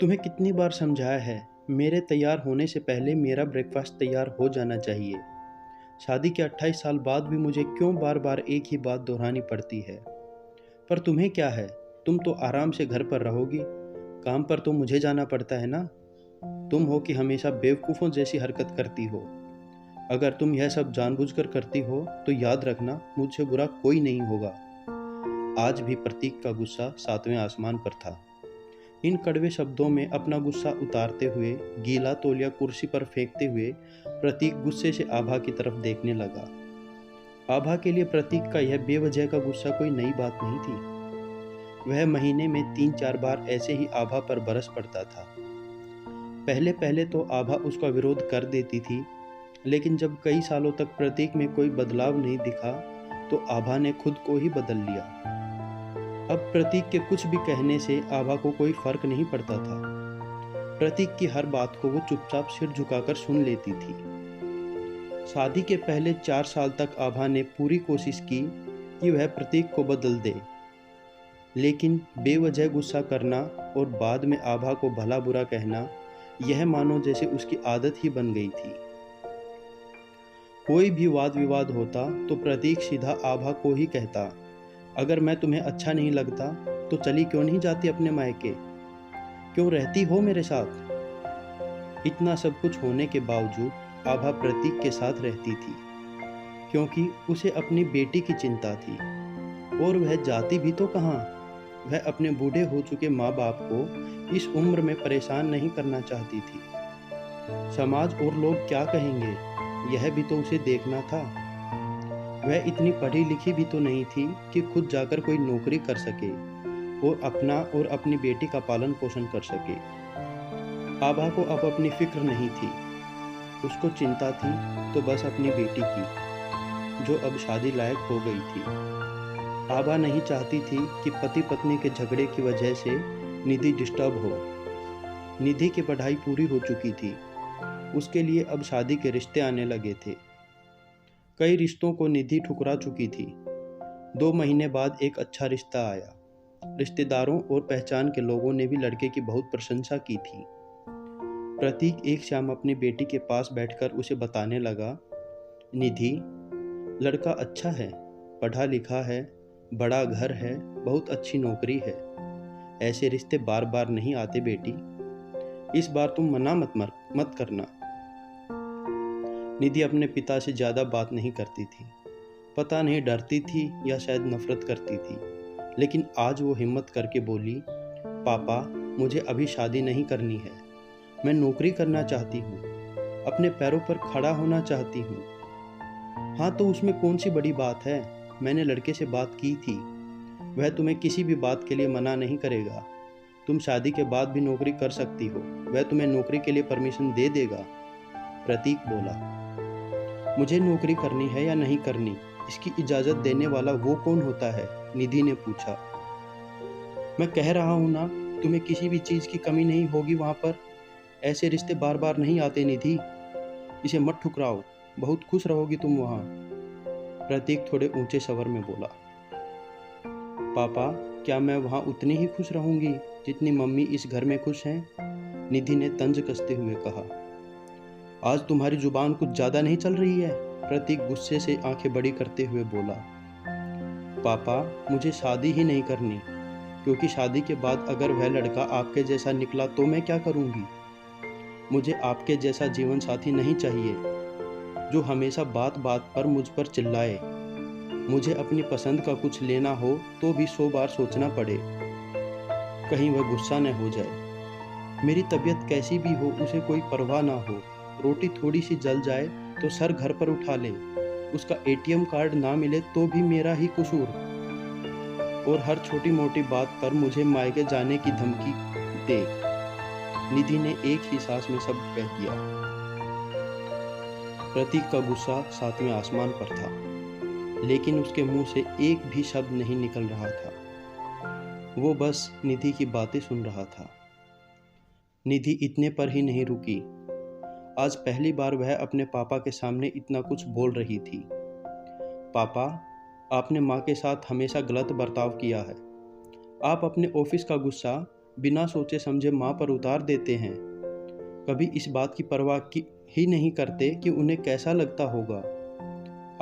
तुम्हें कितनी बार समझाया है, मेरे तैयार होने से पहले मेरा ब्रेकफास्ट तैयार हो जाना चाहिए। शादी के 28 साल बाद भी मुझे क्यों बार बार एक ही बात दोहरानी पड़ती है। पर तुम्हें क्या है, तुम तो आराम से घर पर रहोगी। काम पर तो मुझे जाना पड़ता है ना। तुम हो कि हमेशा बेवकूफ़ों जैसी हरकत करती हो। अगर तुम यह सब जानबूझकर करती हो तो याद रखना, मुझसे बुरा कोई नहीं होगा। आज भी प्रतीक का गुस्सा 7वें आसमान पर था। इन कड़वे शब्दों में अपना गुस्सा उतारते हुए, गीला तौलिया कुर्सी पर फेंकते हुए प्रतीक गुस्से से आभा की तरफ देखने लगा। आभा के लिए प्रतीक का यह बेवजह का गुस्सा कोई नई बात नहीं थी। वह महीने में 3-4 बार ऐसे ही आभा पर बरस पड़ता था। पहले पहले तो आभा उसका विरोध कर देती थी, लेकिन जब कई सालों तक प्रतीक में कोई बदलाव नहीं दिखा तो आभा ने खुद को ही बदल लिया। अब प्रतीक के कुछ भी कहने से आभा को कोई फर्क नहीं पड़ता था। प्रतीक की हर बात को वो चुपचाप सिर झुकाकर सुन लेती थी। शादी के पहले 4 साल तक आभा ने पूरी कोशिश की कि वह प्रतीक को बदल दे, लेकिन बेवजह गुस्सा करना और बाद में आभा को भला बुरा कहना, यह मानो जैसे उसकी आदत ही बन गई थी। कोई भी वाद विवाद होता तो प्रतीक सीधा आभा को ही कहता, अगर मैं तुम्हें अच्छा नहीं लगता तो चली क्यों नहीं जाती अपने मायके, क्यों रहती हो मेरे साथ। इतना सब कुछ होने के बावजूद आभा प्रतीक के साथ रहती थी, क्योंकि उसे अपनी बेटी की चिंता थी। और वह जाती भी तो कहाँ, वह अपने बूढ़े हो चुके माँ बाप को इस उम्र में परेशान नहीं करना चाहती थी। समाज और लोग क्या कहेंगे, यह भी तो उसे देखना था। वह इतनी पढ़ी लिखी भी तो नहीं थी कि खुद जाकर कोई नौकरी कर सके और अपना और अपनी बेटी का पालन पोषण कर सके। आभा को अब अपनी फिक्र नहीं थी, उसको चिंता थी तो बस अपनी बेटी की, जो अब शादी लायक हो गई थी। आभा नहीं चाहती थी कि पति पत्नी के झगड़े की वजह से निधि डिस्टर्ब हो। निधि की पढ़ाई पूरी हो चुकी थी, उसके लिए अब शादी के रिश्ते आने लगे थे। कई रिश्तों को निधि ठुकरा चुकी थी। 2 महीने बाद एक अच्छा रिश्ता आया। रिश्तेदारों और पहचान के लोगों ने भी लड़के की बहुत प्रशंसा की थी। प्रतीक एक शाम अपनी बेटी के पास बैठकर उसे बताने लगा, निधि, लड़का अच्छा है, पढ़ा लिखा है, बड़ा घर है, बहुत अच्छी नौकरी है। ऐसे रिश्ते बार बार नहीं आते बेटी, इस बार तुम मना मत करना। निधि अपने पिता से ज़्यादा बात नहीं करती थी। पता नहीं डरती थी या शायद नफरत करती थी, लेकिन आज वो हिम्मत करके बोली, पापा, मुझे अभी शादी नहीं करनी है। मैं नौकरी करना चाहती हूँ, अपने पैरों पर खड़ा होना चाहती हूँ। हाँ, तो उसमें कौन सी बड़ी बात है। मैंने लड़के से बात की थी, वह तुम्हें किसी भी बात के लिए मना नहीं करेगा। तुम शादी के बाद भी नौकरी कर सकती हो, वह तुम्हें नौकरी के लिए परमिशन दे देगा। प्रतीक बोला, मुझे नौकरी करनी है या नहीं करनी, इसकी इजाज़त देने वाला वो कौन होता है। निधि ने पूछा। मैं कह रहा हूँ ना, तुम्हें किसी भी चीज़ की कमी नहीं होगी वहाँ पर। ऐसे रिश्ते बार बार नहीं आते निधि, इसे मत ठुकराओ, बहुत खुश रहोगी तुम वहाँ। प्रतीक थोड़े ऊंचे स्वर में बोला, पापा, क्या मैं वहाँ उतनी ही खुश रहूँगी जितनी मम्मी इस घर में खुश हैं। निधि ने तंज कसते हुए कहा। आज तुम्हारी जुबान कुछ ज़्यादा नहीं चल रही है। प्रतीक गुस्से से आंखें बड़ी करते हुए बोला, पापा, मुझे शादी ही नहीं करनी, क्योंकि शादी के बाद अगर वह लड़का आपके जैसा निकला तो मैं क्या करूँगी। मुझे आपके जैसा जीवन साथी नहीं चाहिए, जो हमेशा बात बात पर मुझ पर चिल्लाए। मुझे अपनी पसंद का कुछ लेना हो तो भी 100 बार सोचना पड़े, कहीं वह गुस्सा न हो जाए। मेरी तबीयत कैसी भी हो, उसे कोई परवाह ना हो। रोटी थोड़ी सी जल जाए तो सर घर पर उठा ले, उसका एटीएम कार्ड ना मिले तो भी मेरा ही कसूर, और हर छोटी मोटी बात पर मुझे मायके जाने की धमकी दे। निधि ने एक ही सांस में सब कह दिया। प्रतीक का गुस्सा 7वें आसमान पर था, लेकिन उसके मुंह से एक भी शब्द नहीं निकल रहा था। वो बस निधि की बातें सुन रहा था। निधि इतने पर ही नहीं रुकी। आज पहली बार वह अपने पापा के सामने इतना कुछ बोल रही थी। पापा, आपने माँ के साथ हमेशा गलत बर्ताव किया है। आप अपने ऑफिस का गुस्सा बिना सोचे समझे माँ पर उतार देते हैं। कभी इस बात की परवाह की ही नहीं करते कि उन्हें कैसा लगता होगा।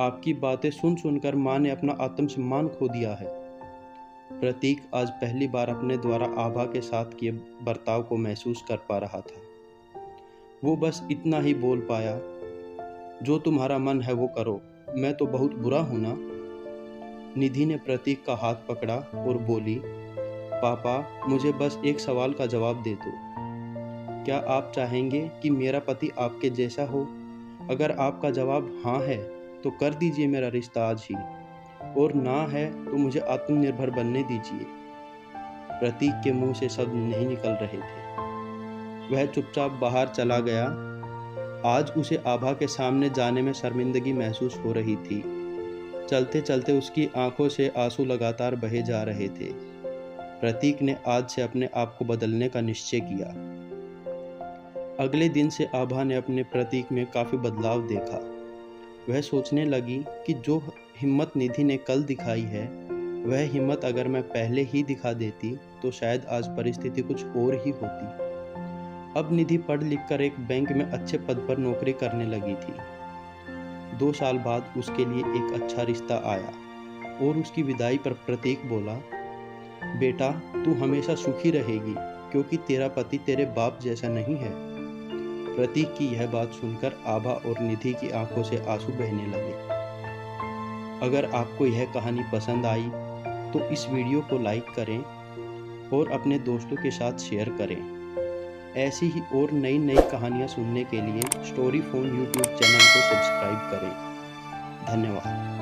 आपकी बातें सुन सुनकर माँ ने अपना आत्मसम्मान खो दिया है। प्रतीक आज पहली बार अपने द्वारा आभा के साथ किए बर्ताव को महसूस कर पा रहा था। वो बस इतना ही बोल पाया, जो तुम्हारा मन है वो करो, मैं तो बहुत बुरा हूं ना। निधि ने प्रतीक का हाथ पकड़ा और बोली, पापा मुझे बस एक सवाल का जवाब दे दो। क्या आप चाहेंगे कि मेरा पति आपके जैसा हो? अगर आपका जवाब हाँ है तो कर दीजिए मेरा रिश्ता आज ही, और ना है तो मुझे आत्मनिर्भर बनने दीजिए। प्रतीक के मुंह से शब्द नहीं निकल रहे थे। वह चुपचाप बाहर चला गया। आज उसे आभा के सामने जाने में शर्मिंदगी महसूस हो रही थी। चलते चलते उसकी आंखों से आंसू लगातार बहे जा रहे थे। प्रतीक ने आज से अपने आप को बदलने का निश्चय किया। अगले दिन से आभा ने अपने प्रतीक में काफ़ी बदलाव देखा। वह सोचने लगी कि जो हिम्मत निधि ने कल दिखाई है, वह हिम्मत अगर मैं पहले ही दिखा देती तो शायद आज परिस्थिति कुछ और ही होती। अब निधि पढ़ लिख कर एक बैंक में अच्छे पद पर नौकरी करने लगी थी। 2 साल बाद उसके लिए एक अच्छा रिश्ता आया और उसकी विदाई पर प्रतीक बोला, बेटा तू हमेशा सुखी रहेगी क्योंकि तेरा पति तेरे बाप जैसा नहीं है। प्रतीक की यह बात सुनकर आभा और निधि की आंखों से आंसू बहने लगे। अगर आपको यह कहानी पसंद आई तो इस वीडियो को लाइक करें और अपने दोस्तों के साथ शेयर करें। ऐसी ही और नई नई कहानियाँ सुनने के लिए स्टोरी फोन यूट्यूब चैनल को सब्सक्राइब करें। धन्यवाद।